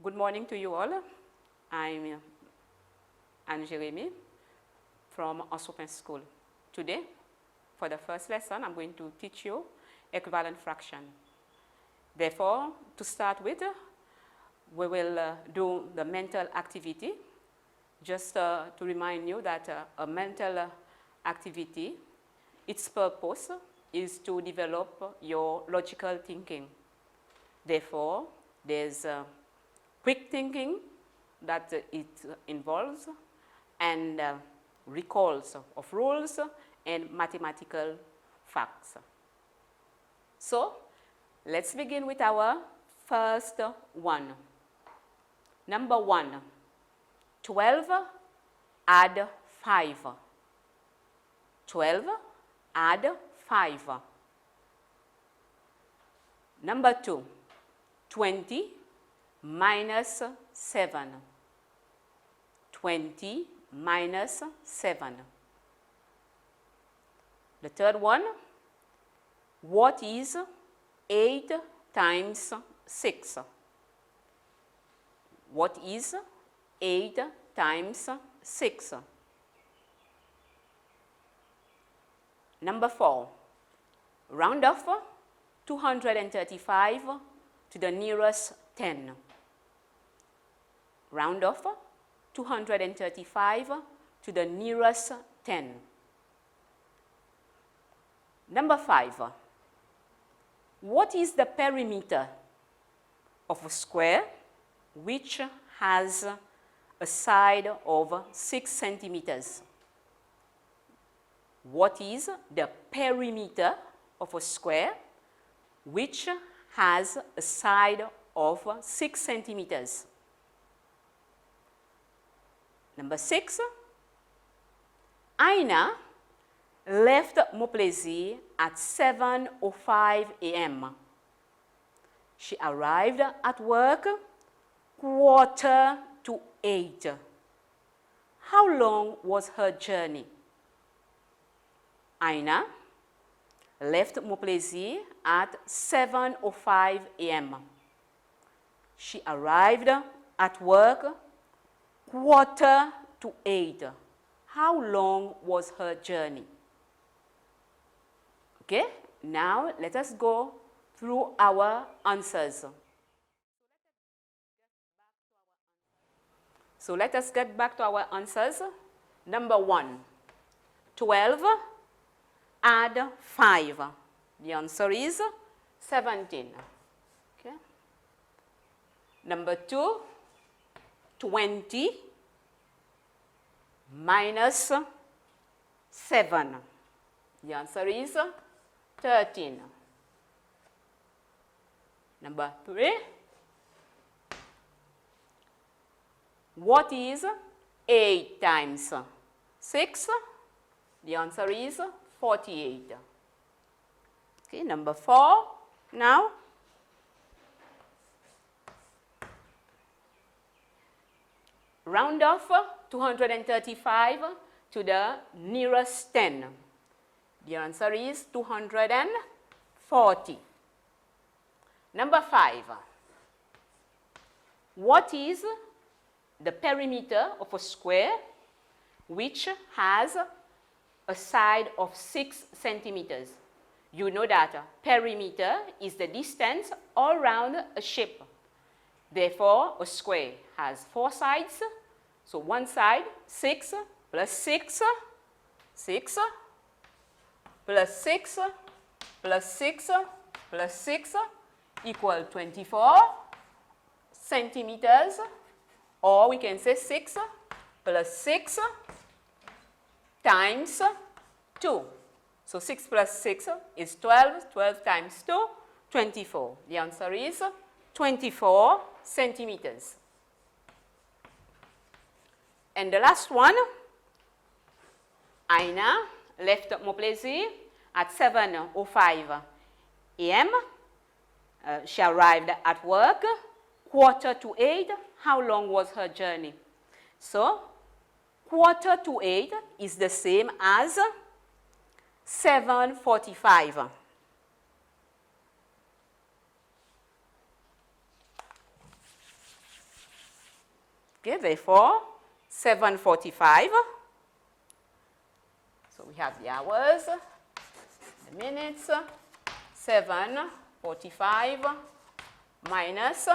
Good morning to you all. I'm Jeremie from Open School. Today, for the first lesson, I'm going to teach you equivalent fraction. Therefore, to start with, we will do the mental activity. Just to remind you that a mental activity, its purpose is to develop your logical thinking. Therefore, there's quick thinking that it involves, and recalls of rules and mathematical facts. So, let's begin with our first one. Number 1, 12 add 5. 12 add 5. Number 2, 20 minus 7. 20 minus 7. The third one, what is 8 times 6? What is 8 times 6? Number 4, round off 235 to the nearest 10. Round off 235 to the nearest 10. Number 5, what is the perimeter of a square which has a side of 6 centimeters? What is the perimeter of a square which has a side of 6 centimeters? Number 6, Aina left Montplaisir at 7:05 a.m. She arrived at work 7:45. How long was her journey? Aina left Montplaisir at 7:05 a.m. She arrived at work 7:45. How long was her journey? Okay, now let us go through our answers. So let us get back to our answers. Number 1, 12 add 5. The answer is 17. Okay. Number 2, 20 minus 7. The answer is 13. Number 3, what is 8 times 6? The answer is 48. Okay, number 4 now. Round off 235 to the nearest 10. The answer is 240. Number 5. What is the perimeter of a square which has a side of 6 centimeters? You know that perimeter is the distance all around a shape. Therefore, a square has 4 sides. So one side, 6 plus 6, 6 plus 6 plus 6 plus 6 equal 24 centimeters, or we can say 6 plus 6 times 2. So 6 plus 6 is 12, 12 times 2, 24. The answer is 24 centimeters. And the last one, Aina left Montplaisir at 7:05 a.m. She arrived at work 7:45. How long was her journey? So 7:45 is the same as 7:45. Okay, therefore, 7:45. So we have the hours, the minutes, 7:45 minus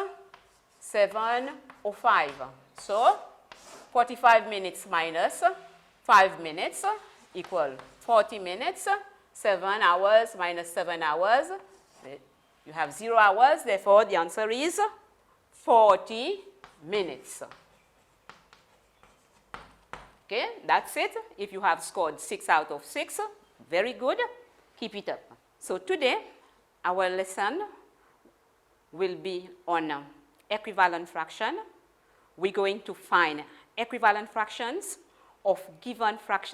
7:05. So 45 minutes minus 5 minutes equal 40 minutes. 7 hours minus 7 hours. You have 0 hours, therefore the answer is 40 minutes. Okay, that's it. If you have scored 6 out of 6, very good. Keep it up. So today, our lesson will be on equivalent fraction. We're going to find equivalent fractions of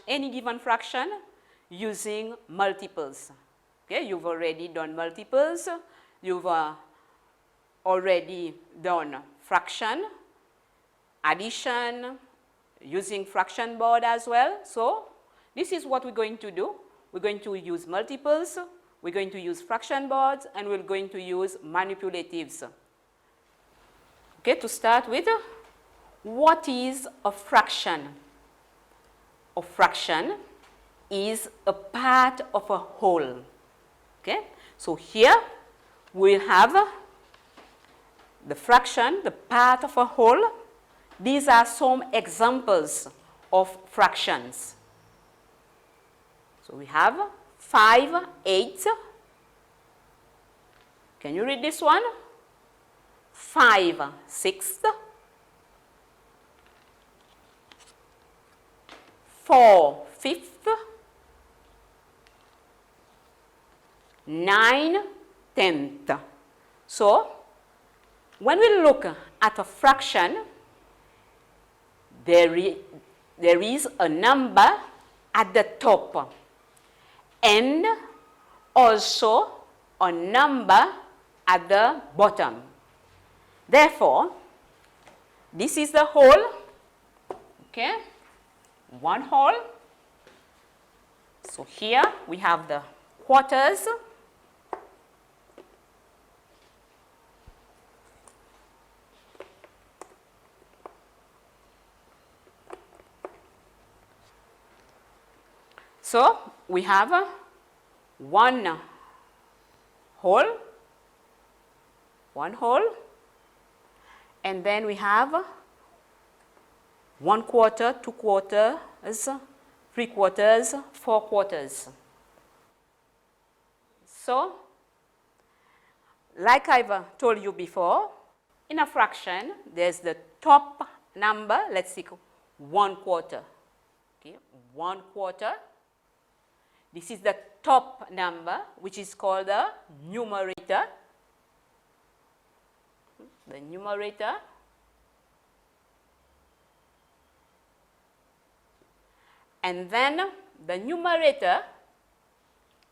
any given fraction using multiples. Okay, you've already done multiples. You've already done fraction, addition, using fraction board as well. So this is what we're going to do. We're going to use multiples, we're going to use fraction boards, and we're going to use manipulatives. Okay, to start with, what is a fraction? A fraction is a part of a whole. Okay, so here we'll have the fraction, the part of a whole. These are some examples of fractions. So we have 5/8. Can you read this one? 5/6. 4/5. 9/10. So when we look at a fraction, there is a number at the top and also a number at the bottom. Therefore, this is the whole, okay, one whole. So here we have the quarters. So we have one whole, and then we have 1/4, 2/4, 3/4, 4/4. So, like I've told you before, in a fraction, there's the top number, let's see, 1/4. Okay, 1/4. This is the top number, which is called the numerator. The numerator. And then the numerator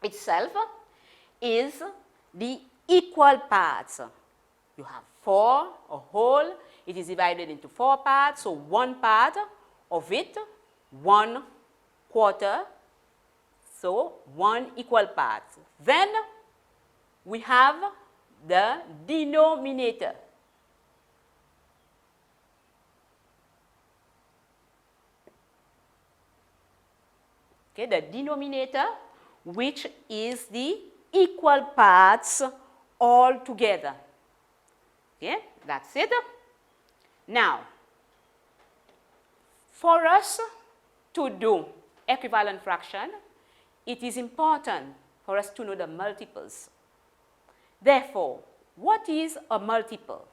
itself is the equal parts. You have 4, a whole. It is divided into 4 parts. So one part of it, 1/4. So, 1 equal parts. Then we have the denominator. Okay, the denominator, which is the equal parts all together. Okay, that's it. Now, for us to do equivalent fraction, it is important for us to know the multiples. Therefore, what is a multiple?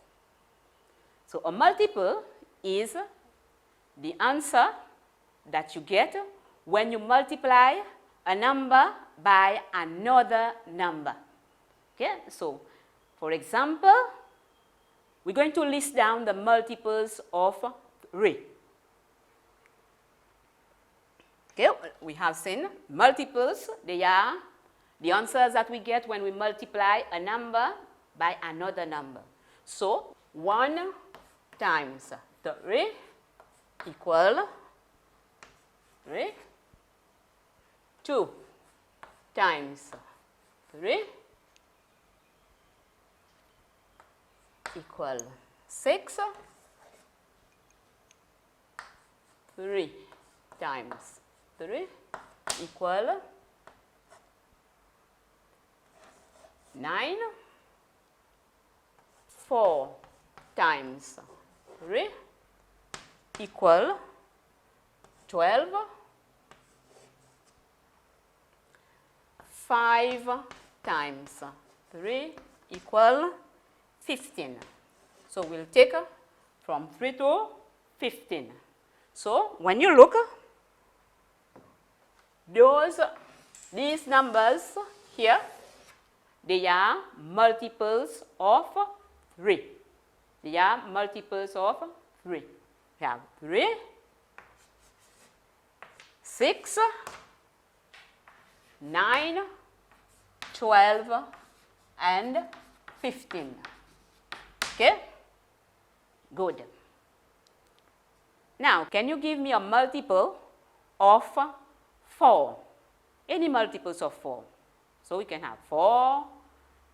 So a multiple is the answer that you get when you multiply a number by another number. Okay, so for example, we're going to list down the multiples of 3. Okay, we have seen multiples. They are the answers that we get when we multiply a number by another number. So 1 times 3 equal 3. 2 times 3 equal 6. 3 times 3 equal 9. 4 times 3 equal 12. 5 times 3 equal 15. So we'll take from 3 to 15. So when you look, these numbers here, they are multiples of 3. They are multiples of 3. We have 3, 6, 9, 12, and 15. Okay? Good. Now, can you give me a multiple of 4? Any multiples of 4? So we can have 4,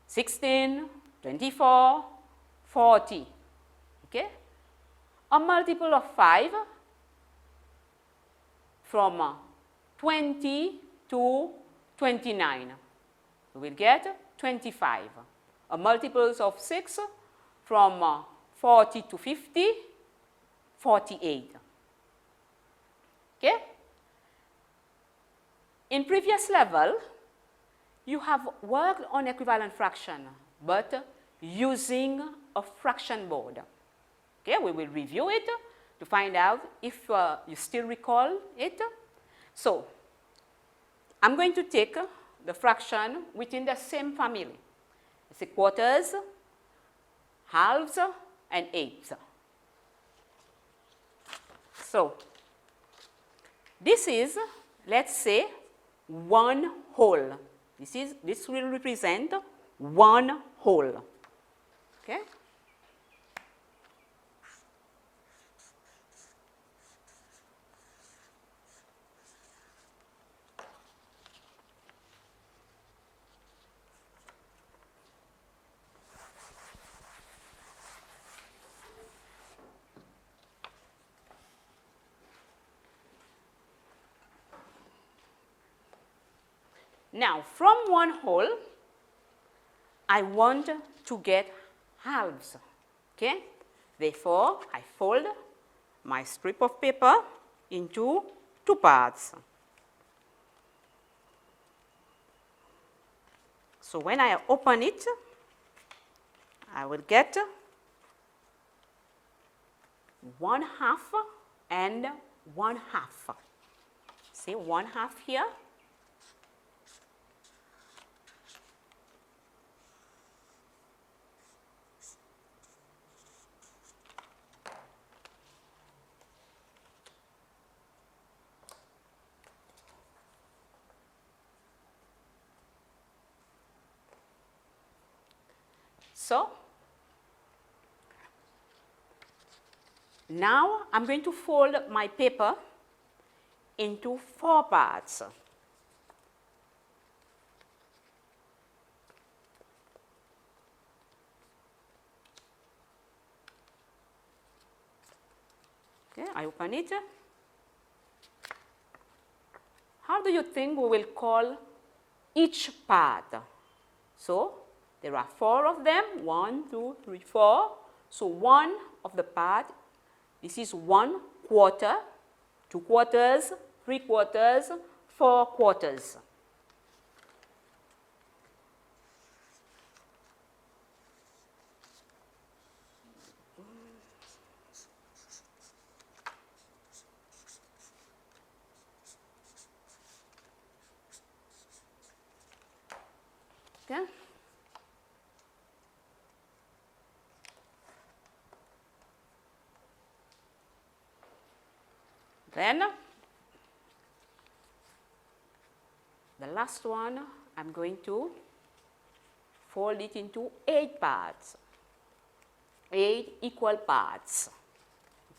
16, 24, 40. Okay? A multiple of 5 from 20 to 29. We will get 25. A multiples of 6 from 40 to 50, 48. Okay? In previous level, you have worked on equivalent fraction, but using a fraction board. Okay, we will review it to find out if you still recall it. So, I'm going to take the fraction within the same family. It's a quarters, halves, and eighths. So, this is, let's say, 1 whole. This will represent 1 whole. Okay? Now, from 1 whole, I want to get halves. Okay? Therefore, I fold my strip of paper into 2 parts. So when I open it, I will get 1/2 and 1/2. See 1/2 here. So, now I'm going to fold my paper into 4 parts. Okay, I open it. How do you think we will call each part? So, there are 4 of them, 1, 2, 3, 4. So, one of the part, this is 1 quarter, 2 quarters, 3 quarters, 4 quarters. Okay. Then, the last one, I'm going to fold it into 8 parts, 8 equal parts.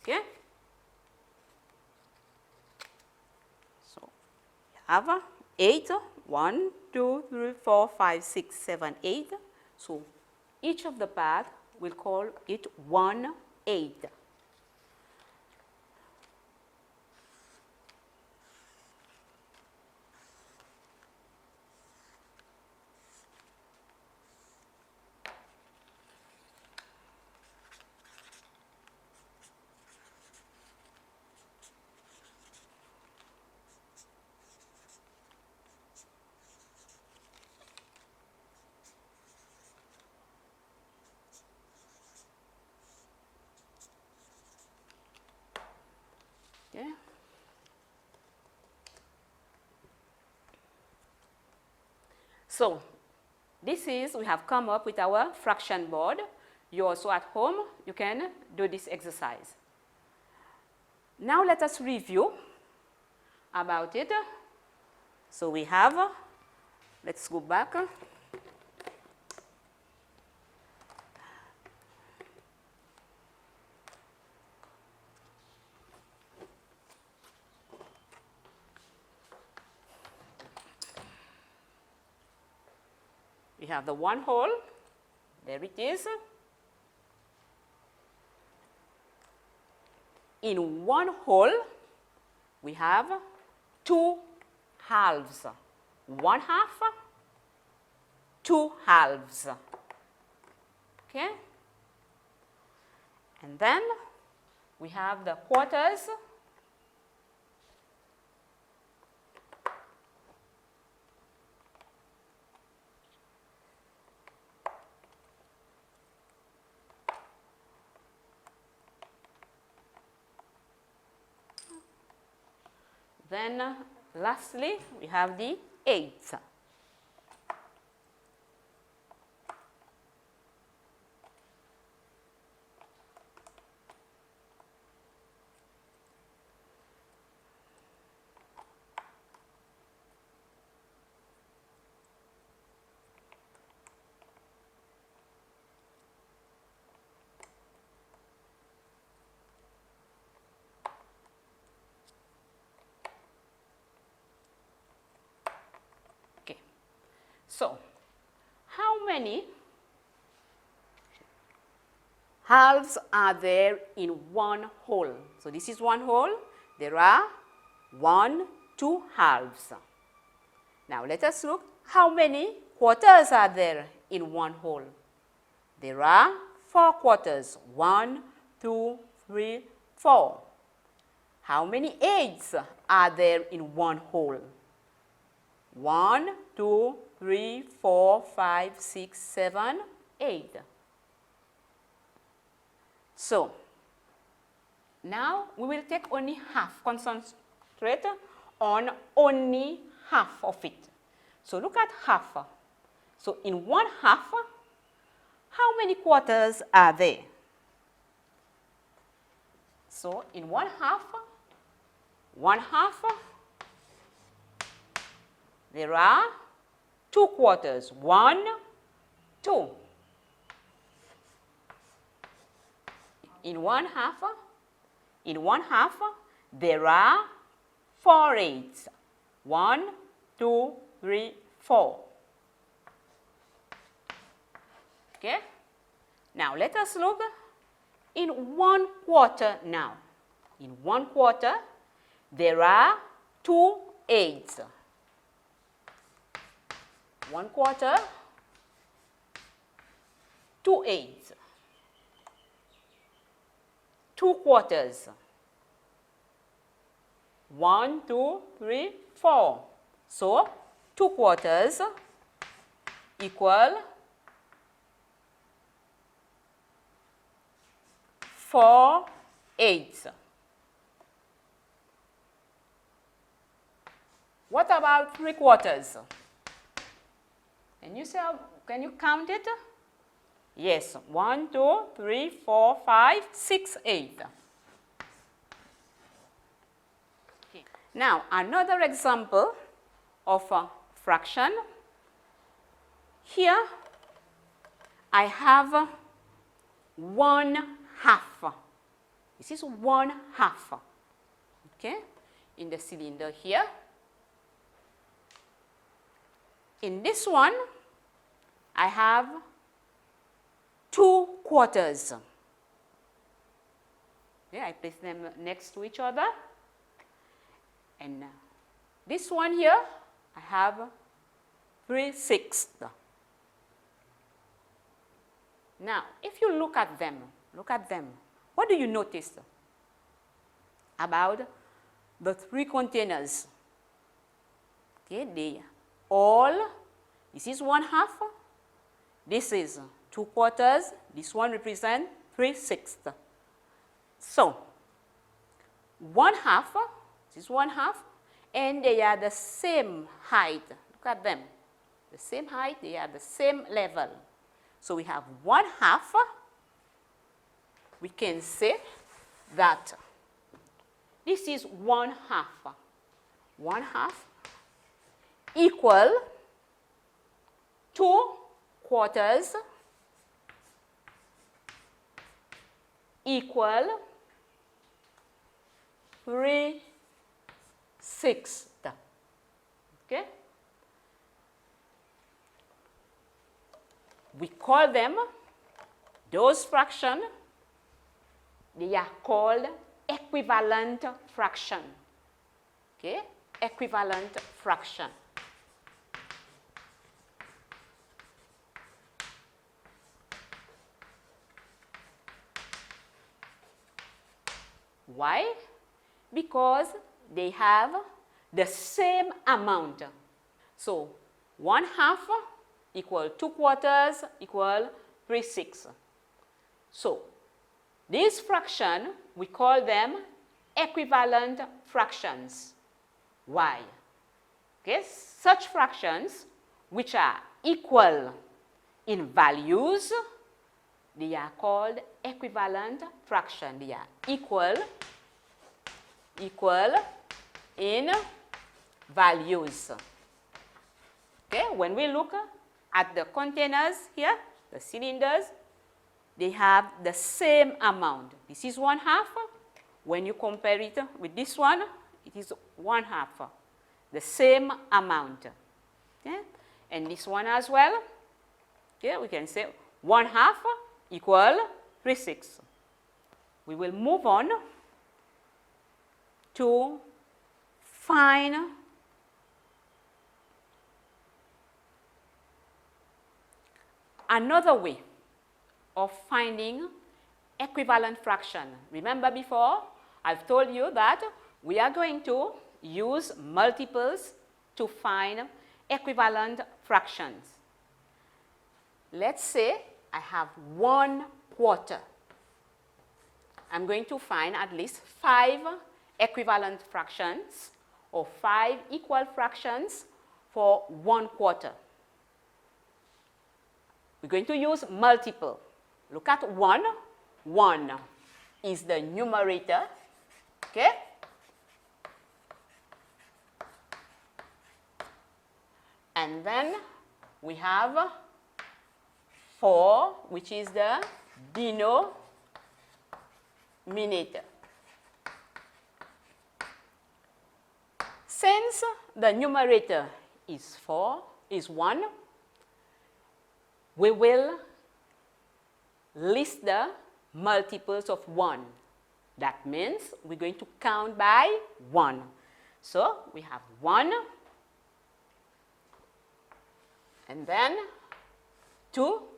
Okay? So, we have 8, 1, 2, 3, 4, 5, 6, 7, 8. So, each of the parts, we'll call it 1/8. So this is, we have come up with our fraction board. You also at home, you can do this exercise. Now let us review about it. So we have, let's go back. We have the 1 whole, there it is. In 1 whole, we have 2 halves. 1 half, 2 halves. Okay? And then we have the quarters. Then lastly, we have the eighths. So, how many halves are there in 1 whole? So, this is 1 whole. There are 1, 2 halves. Now, let us look how many quarters are there in 1 whole. There are 4 quarters. 1, 2, 3, 4. How many eighths are there in 1 whole? 1, 2, 3, 4, 5, 6, 7, 8. So, now we will take only half, concentrate on only half of it. So, look at half. So, in 1 half, how many quarters are there? So, in 1 half, there are 2 quarters. 1, 2. In 1 half, there are 4 eighths. 1, 2, 3, 4. Okay? Now let us look in 1 quarter now. In 1 quarter, there are 2 eighths. 1 quarter, 2 eighths. 2 quarters. 1, 2, 3, 4. So, 2 quarters equal 4 eighths. What about 3 quarters? Can you count it? Yes, 1, 2, 3, 4, 5, 6, 8. Okay. Now, another example of a fraction. Here, I have 1 half. This is 1 half. Okay, in the cylinder here. In this one, I have 2 quarters. Okay, I place them next to each other. And this one here, I have 3/6. Now, if you look at them, what do you notice about the 3 containers? Okay, they all, this is 1 half, this is 2 quarters, this one represents 3/6. So, 1 half, this is 1 half, and they are the same height. Look at them, the same height, they are the same level. So we have 1/2. We can say that this is 1/2. 1/2 equal 2/4 equal 3/6. Okay? We call them, those fractions, they are called equivalent fraction. Okay? Equivalent fraction. Why? Because they have the same amount. So 1/2 equal 2/4 equal 3/6. So these fractions, we call them equivalent fractions. Why? Okay, such fractions which are equal in values, they are called equivalent fraction. They are equal in values. Okay, when we look at the containers here, the cylinders, they have the same amount. This is 1/2. When you compare it with this one, it is 1/2. The same amount. Okay? And this one as well. Okay, we can say 1/2 equal 3/6. We will move on to find another way of finding equivalent fraction. Remember before, I've told you that we are going to use multiples to find equivalent fractions. Let's say I have 1/4. I'm going to find at least 5 equivalent fractions or 5 equal fractions for 1/4. We're going to use multiple. Look at 1. 1 is the numerator. Okay? And then we have 4, which is the denominator. Since the numerator is 1, we will list the multiples of 1. That means we're going to count by 1. So we have 1, and then 2,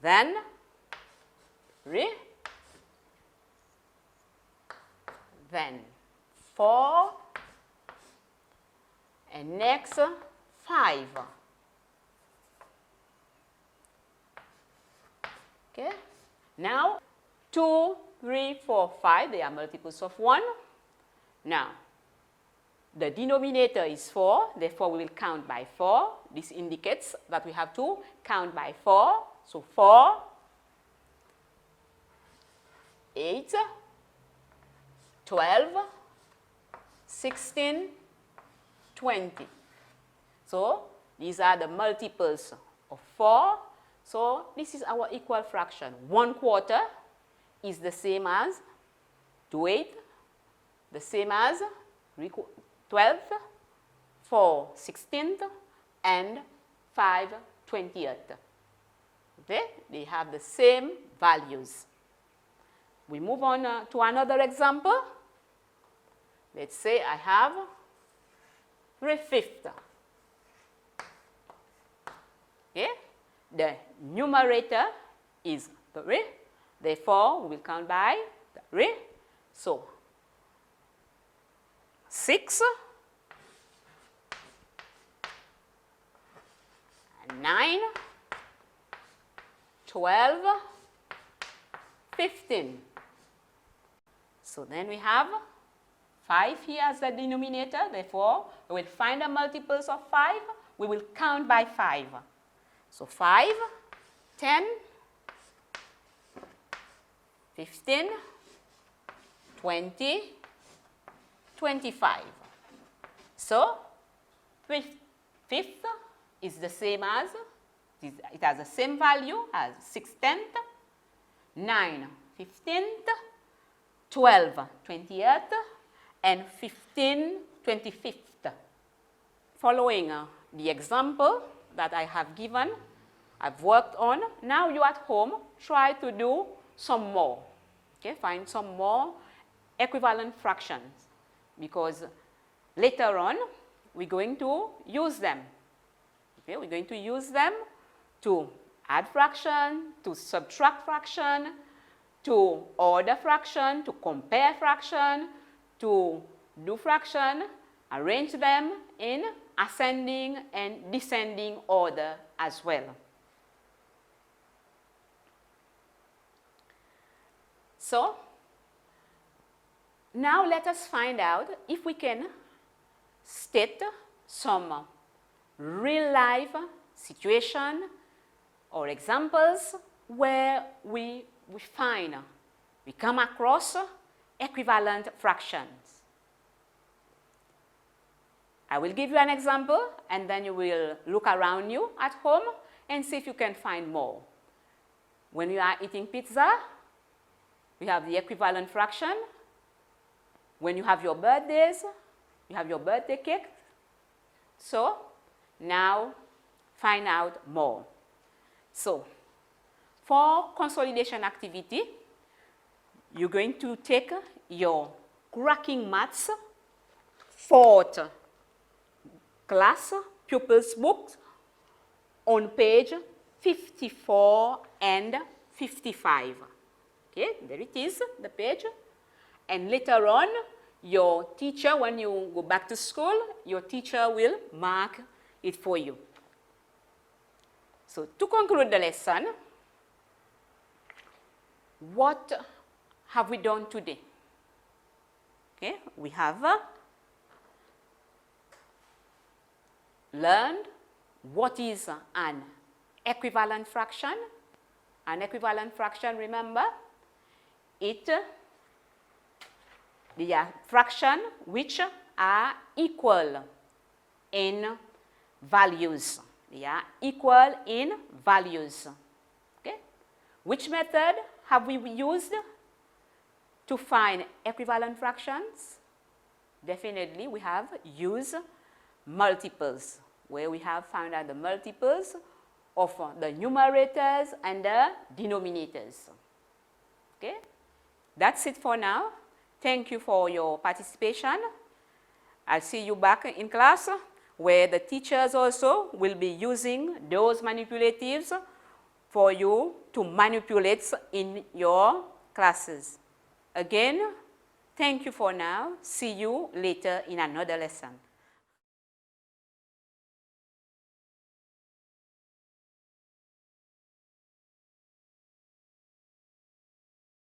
then 3, then 4, and next 5. Okay? Now 2, 3, 4, 5, they are multiples of 1. Now the denominator is 4, therefore we will count by 4. This indicates that we have to count by 4. So 4, 8, 12, 16, 20. So these are the multiples of 4. So this is our equal fraction. 1/4 is the same as 2/8, the same as 12, 4 16th, and 5 20th. Okay? They have the same values. We move on to another example. Let's say I have 3/5. Okay? The numerator is 3, therefore we will count by 3. So 6, 9, 12, 15. So then we have 5 here as the denominator. Therefore, we will find the multiples of 5. We will count by 5. So 5, 10, 15, 20, 25. So, fifth is the same as, it has the same value as 6/10, 9 15th, 12 20th, and 15 25th. Following the example that I have given, I've worked on, now you at home try to do some more. Okay, find some more equivalent fractions, because later on we're going to use them. Okay, we're going to use them to add fraction, to subtract fraction, to order fraction, to compare fraction, to do fraction, arrange them in ascending and descending order as well. So, now let us find out if we can state some real life situation or examples where we come across equivalent fractions. I will give you an example, and then you will look around you at home and see if you can find more. When you are eating pizza, we have the equivalent fraction. When you have your birthdays, you have your birthday cake. So, now find out more. So, for consolidation activity, you're going to take your Cracking Maths 4th class pupils book on page 54 and 55. Okay, there it is, the page. And later on, your teacher, when you go back to school, your teacher will mark it for you. So, to conclude the lesson, what have we done today? Okay, we have learned what is an equivalent fraction. An equivalent fraction, remember, they are fractions which are equal in values. They are equal in values. Okay? Which method have we used to find equivalent fractions? Definitely, we have used multiples, where we have found out the multiples of the numerators and the denominators. Okay? That's it for now. Thank you for your participation. I'll see you back in class, where the teachers also will be using those manipulatives for you to manipulate in your classes. Again, thank you for now. See you later in another lesson.